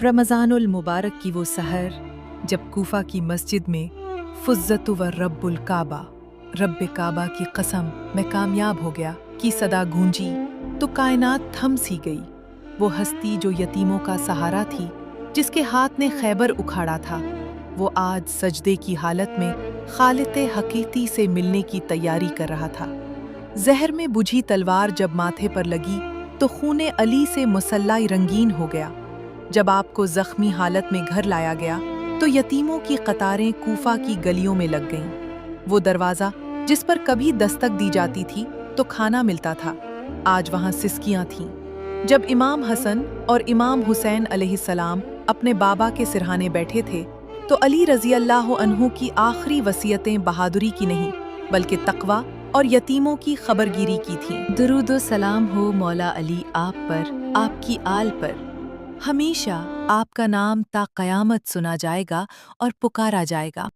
रमज़ानुल मुबारक की वो सहर जब कूफा की मस्जिद में फुज़्ज़तु व रब्बुल काबा, रब्बे काबा की कसम मैं कामयाब हो गया की सदा गूंजी तो कायनात थम सी गई। वो हस्ती जो यतीमों का सहारा थी, जिसके हाथ ने खैबर उखाड़ा था, वो आज सजदे की हालत में खालिक़े हकीकी से मिलने की तैयारी कर रहा था। जहर में बुझी तलवार जब माथे पर लगी तो खूने अली से मुसल्ला रंगीन हो गया। जब आपको जख्मी हालत में घर लाया गया तो यतीमों की कतारें कूफा की गलियों में लग गईं। वो दरवाज़ा जिस पर कभी दस्तक दी जाती थी तो खाना मिलता था, आज वहां सिसकियां थीं। जब इमाम हसन और इमाम हुसैन अलैहिस्सलाम अपने बाबा के सिरहाने बैठे थे तो अली रज़ी अल्लाह अन्हु की आखिरी वसीयतें बहादुरी की नहीं बल्कि तक़वा और यतीमों की खबरगिरी की थीं। दुरूद व सलाम हो मौला अली आप पर, आपकी आल पर। हमेशा आपका नाम ता क़यामत सुना जाएगा और पुकारा जाएगा।